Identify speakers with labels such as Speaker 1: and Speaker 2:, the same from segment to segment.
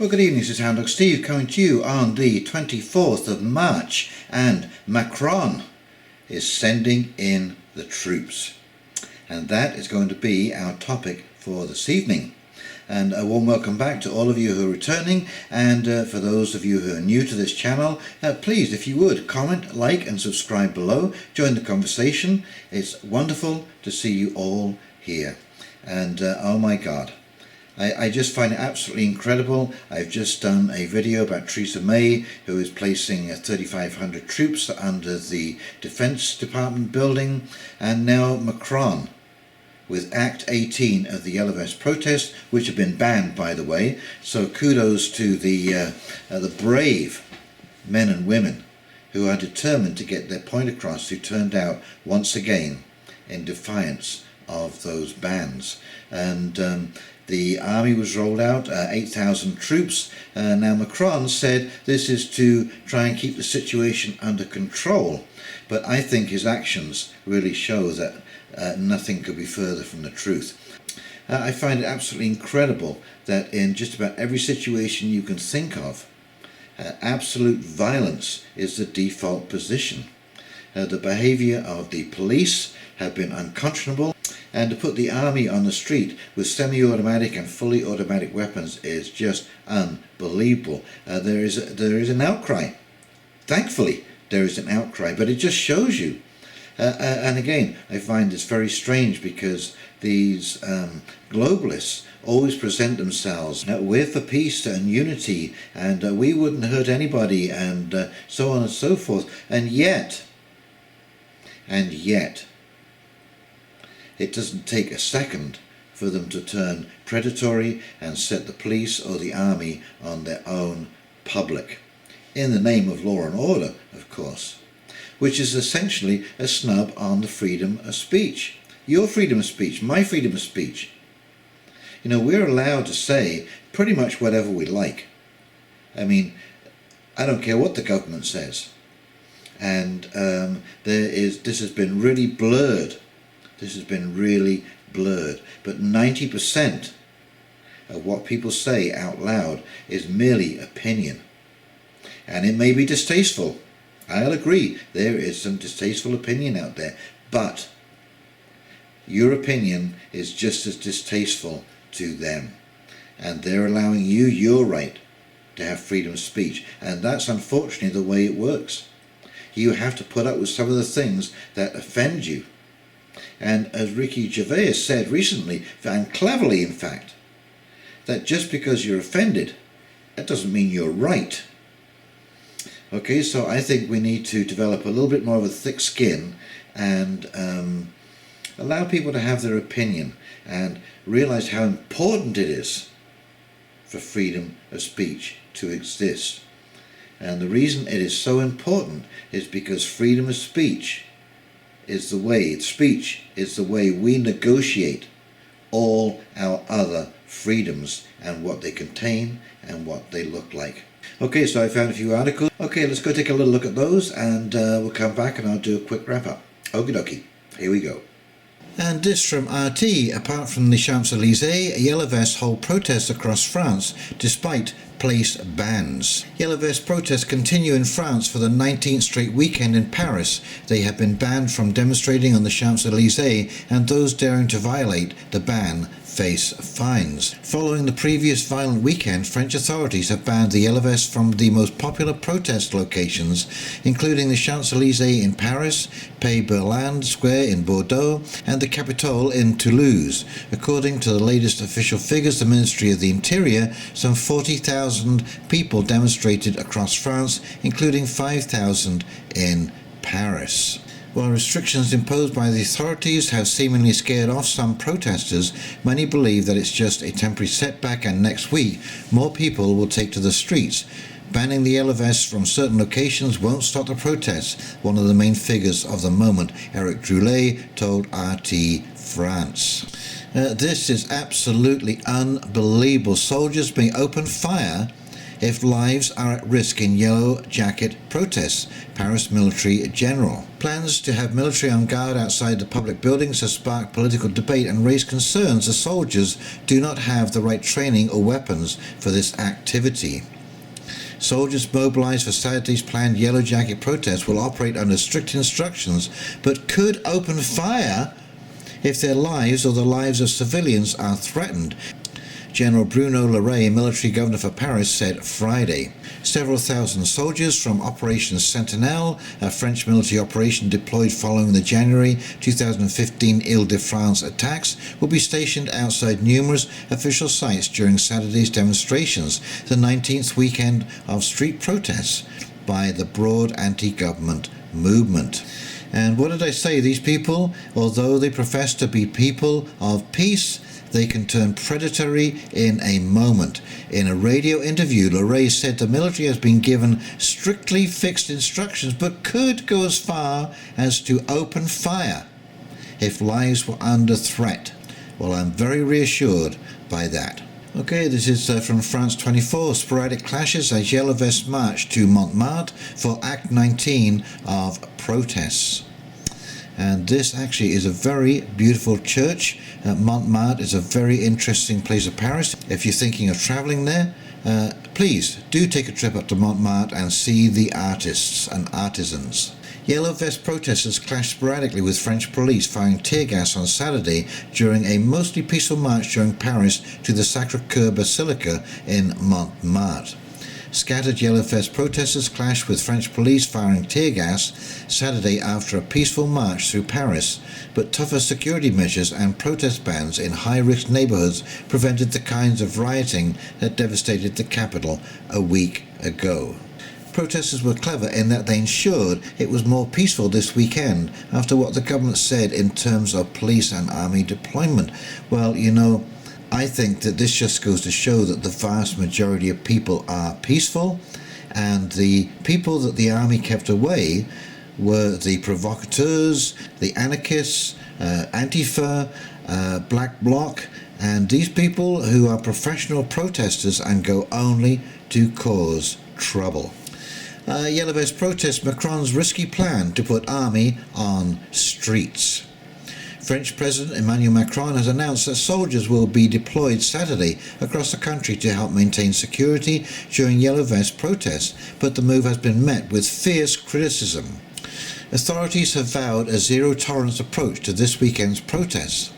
Speaker 1: Well, good evening, this is Hound Dog Steve coming to you on the 24th of March, and Macron is sending in the troops. And that is going to be our topic for this evening. And a warm welcome back to all of you who are returning, and for those of you who are new to this channel, please, if you would, comment, like and subscribe below, join the conversation. It's wonderful to see you all here. And oh my God, I just find it absolutely incredible. I've just done a video about Theresa May, who is placing 3,500 troops under the Defense Department building, and now Macron with Act 18 of the Yellow Vest protests, which have been banned, by the way. So kudos to the brave men and women who are determined to get their point across, who turned out once again in defiance of those bans. And the army was rolled out, 8,000 troops. Now Macron said this is to try and keep the situation under control, but I think his actions really show that nothing could be further from the truth. I find it absolutely incredible that in just about every situation you can think of, absolute violence is the default position. The behaviour of the police have been unconscionable, and to put the army on the street with semi-automatic and fully automatic weapons is just unbelievable. There is an outcry. Thankfully, there is an outcry, but it just shows you. And again, I find this very strange because these globalists always present themselves, we're for peace and unity, and we wouldn't hurt anybody, and so on and so forth. And yet, it doesn't take a second for them to turn predatory and set the police or the army on their own public, in the name of law and order, of course, which is essentially a snub on the freedom of speech. Your freedom of speech, my freedom of speech. You know, we're allowed to say pretty much whatever we like. I mean, I don't care what the government says. And this has been really blurred. This has been really blurred. But 90% of what people say out loud is merely opinion. And it may be distasteful. I'll agree, there is some distasteful opinion out there. But your opinion is just as distasteful to them. And they're allowing you your right to have freedom of speech. And that's unfortunately the way it works. You have to put up with some of the things that offend you. And as Ricky Gervais said recently, and cleverly in fact, that just because you're offended, that doesn't mean you're right. Okay, so I think we need to develop a little bit more of a thick skin and allow people to have their opinion and realize how important it is for freedom of speech to exist. And the reason it is so important is because freedom of speech is the way we negotiate all our other freedoms and what they contain and what they look like. Okay, so I found a few articles. Okay, let's go take a little look at those, and we'll come back and I'll do a quick wrap up. Okie dokie, here we go. And this from RT, apart from the Champs-Élysées, Yellow Vests hold protests across France despite place bans. Yellow Vest protests continue in France for the 19th straight weekend in Paris. They have been banned from demonstrating on the Champs-Élysées, and those daring to violate the ban face fines. Following the previous violent weekend, French authorities have banned the Yellow Vests from the most popular protest locations, including the Champs-Élysées in Paris, Pays Berland Square in Bordeaux, and the Capitano in Toulouse. According to the latest official figures, the Ministry of the Interior, some 40,000 people demonstrated across France, including 5,000 in Paris. While restrictions imposed by the authorities have seemingly scared off some protesters, many believe that it's just a temporary setback, and next week more people will take to the streets. Banning the Yellow Vests from certain locations won't stop the protests, one of the main figures of the moment, Eric Droulet, told RT France. This is absolutely unbelievable. Soldiers being open fire if lives are at risk in yellow jacket protests, Paris military general. Plans to have military on guard outside the public buildings have sparked political debate and raised concerns the soldiers do not have the right training or weapons for this activity. Soldiers mobilized for Saturday's planned yellow jacket protest will operate under strict instructions, but could open fire if their lives or the lives of civilians are threatened, General Bruno Leray, military governor for Paris, said Friday. Several thousand soldiers from Operation Sentinelle, a French military operation deployed following the January 2015 Ile-de-France attacks, will be stationed outside numerous official sites during Saturday's demonstrations, the 19th weekend of street protests by the broad anti-government movement. And what did I say? These people, although they profess to be people of peace, they can turn predatory in a moment. In a radio interview, Leray said the military has been given strictly fixed instructions, but could go as far as to open fire if lives were under threat. Well, I'm very reassured by that. Okay, this is from France 24. Sporadic clashes as Yellow Vests march to Montmartre for Act 19 of protests. And this actually is a very beautiful church. Montmartre is a very interesting place of Paris. If you're thinking of travelling there, please do take a trip up to Montmartre and see the artists and artisans. Yellow Vest protesters clashed sporadically with French police firing tear gas on Saturday during a mostly peaceful march during Paris to the Sacré-Cœur Basilica in Montmartre. Scattered Yellow Vest protesters clashed with French police firing tear gas Saturday after a peaceful march through Paris, but tougher security measures and protest bans in high-risk neighbourhoods prevented the kinds of rioting that devastated the capital a week ago. Protesters were clever in that they ensured it was more peaceful this weekend after what the government said in terms of police and army deployment. Well, you know, I think that this just goes to show that the vast majority of people are peaceful, and the people that the army kept away were the provocateurs, the anarchists, Antifa, Black Bloc, and these people who are professional protesters and go only to cause trouble. Yellow Vest protests Macron's risky plan to put army on streets. French President Emmanuel Macron has announced that soldiers will be deployed Saturday across the country to help maintain security during Yellow Vest protests, but the move has been met with fierce criticism. Authorities have vowed a zero-tolerance approach to this weekend's protests.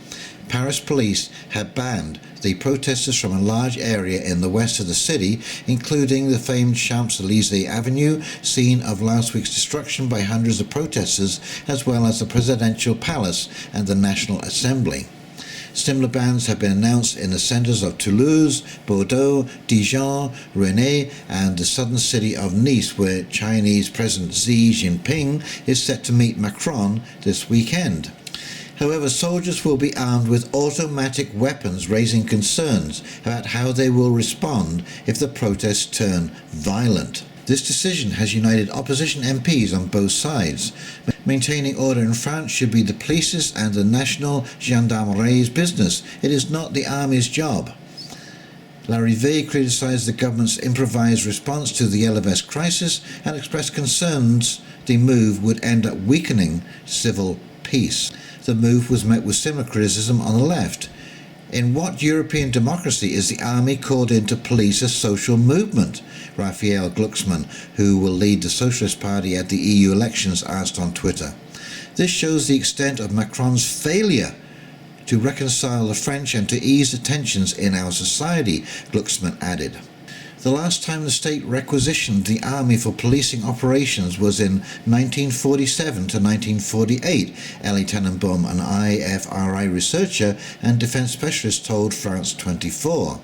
Speaker 1: Paris police have banned the protesters from a large area in the west of the city, including the famed Champs-Élysées Avenue, scene of last week's destruction by hundreds of protesters, as well as the Presidential Palace and the National Assembly. Similar bans have been announced in the centres of Toulouse, Bordeaux, Dijon, Rennes, and the southern city of Nice, where Chinese President Xi Jinping is set to meet Macron this weekend. However, soldiers will be armed with automatic weapons, raising concerns about how they will respond if the protests turn violent. This decision has united opposition MPs on both sides. Maintaining order in France should be the police's and the National Gendarmerie's business. It is not the army's job. Larrivé criticised the government's improvised response to the Yellow Vest crisis and expressed concerns the move would end up weakening civil peace. The move was met with similar criticism on the left. In what European democracy is the army called in to police a social movement? Raphael Glucksmann, who will lead the Socialist Party at the EU elections, asked on Twitter. This shows the extent of Macron's failure to reconcile the French and to ease the tensions in our society, Glucksmann added. The last time the state requisitioned the army for policing operations was in 1947 to 1948, Ellie Tenenbaum, an IFRI researcher and defense specialist, told France 24.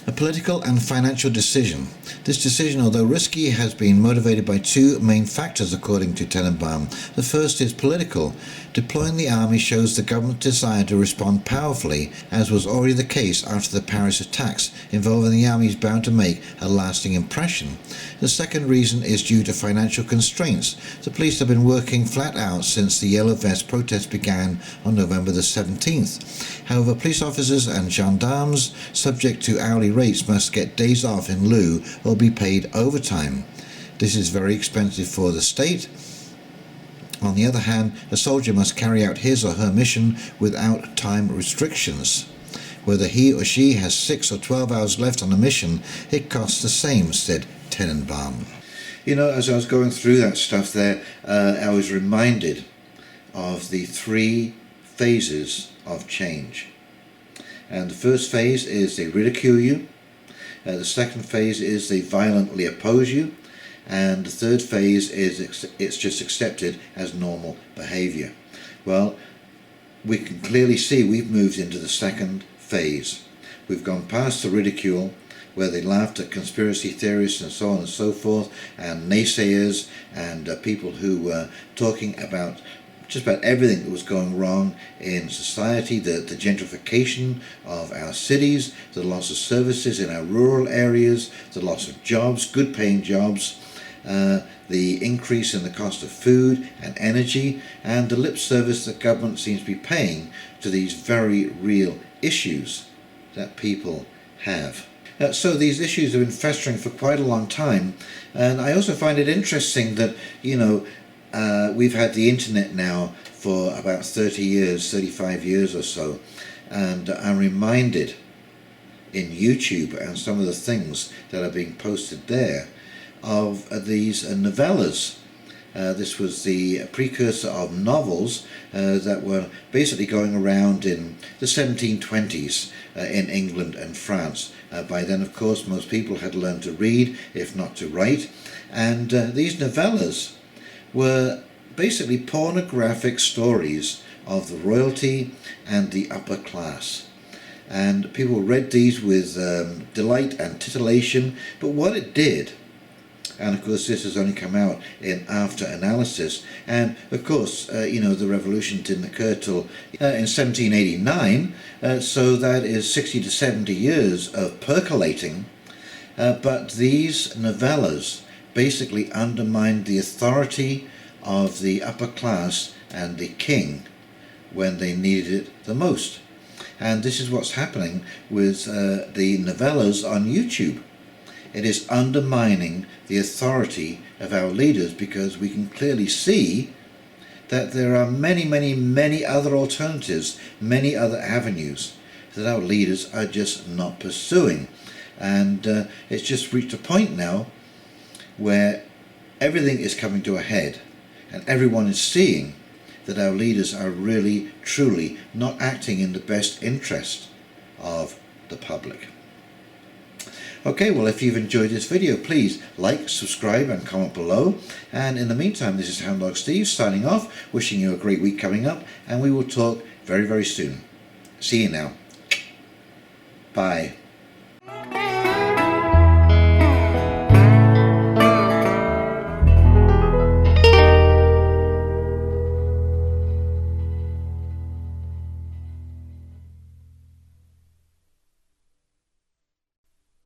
Speaker 1: A political and financial decision. This decision, although risky, has been motivated by two main factors, according to Tenenbaum. The first is political. Deploying the army shows the government's desire to respond powerfully, as was already the case after the Paris attacks, involving the army is bound to make a lasting impression. The second reason is due to financial constraints. The police have been working flat out since the Yellow Vest protests began on November the 17th. However, police officers and gendarmes, subject to hourly rates must get days off in lieu or be paid overtime. This is very expensive for the state. On the other hand, a soldier must carry out his or her mission without time restrictions. Whether he or she has 6 or 12 hours left on a mission, it costs the same, said Tenenbaum. You know, as I was going through that stuff there, I was reminded of the 3 phases of change. And the first phase is they ridicule you. The second phase is they violently oppose you. And the third phase is it's just accepted as normal behaviour. Well, we can clearly see we've moved into the second phase. We've gone past the ridicule, where they laughed at conspiracy theorists and so on and so forth, and naysayers and people who were talking about just about everything that was going wrong in society, the gentrification of our cities, the loss of services in our rural areas, the loss of jobs, good paying jobs, the increase in the cost of food and energy, and the lip service that government seems to be paying to these very real issues that people have. So these issues have been festering for quite a long time, and I also find it interesting that, you know, we've had the internet now for about 30 years, 35 years or so, and I'm reminded in YouTube and some of the things that are being posted there of these novellas. This was the precursor of novels that were basically going around in the 1720s in England and France. By then, of course, most people had learned to read, if not to write, and these novellas were basically pornographic stories of the royalty and the upper class. And people read these with delight and titillation, but what it did, and of course this has only come out in after analysis, and of course you know, the revolution didn't occur till in 1789, so that is 60 to 70 years of percolating, but these novellas basically undermined the authority of the upper class and the king when they needed it the most. And this is what's happening with the novellas on YouTube. It is undermining the authority of our leaders, because we can clearly see that there are many other alternatives, many other avenues that our leaders are just not pursuing. And it's just reached a point now where everything is coming to a head, and everyone is seeing that our leaders are really, truly not acting in the best interest of the public. Okay, well, if you've enjoyed this video, please like, subscribe and comment below. And in the meantime, this is Hound Dog Steve signing off, wishing you a great week coming up, and we will talk very, very soon. See you now. Bye.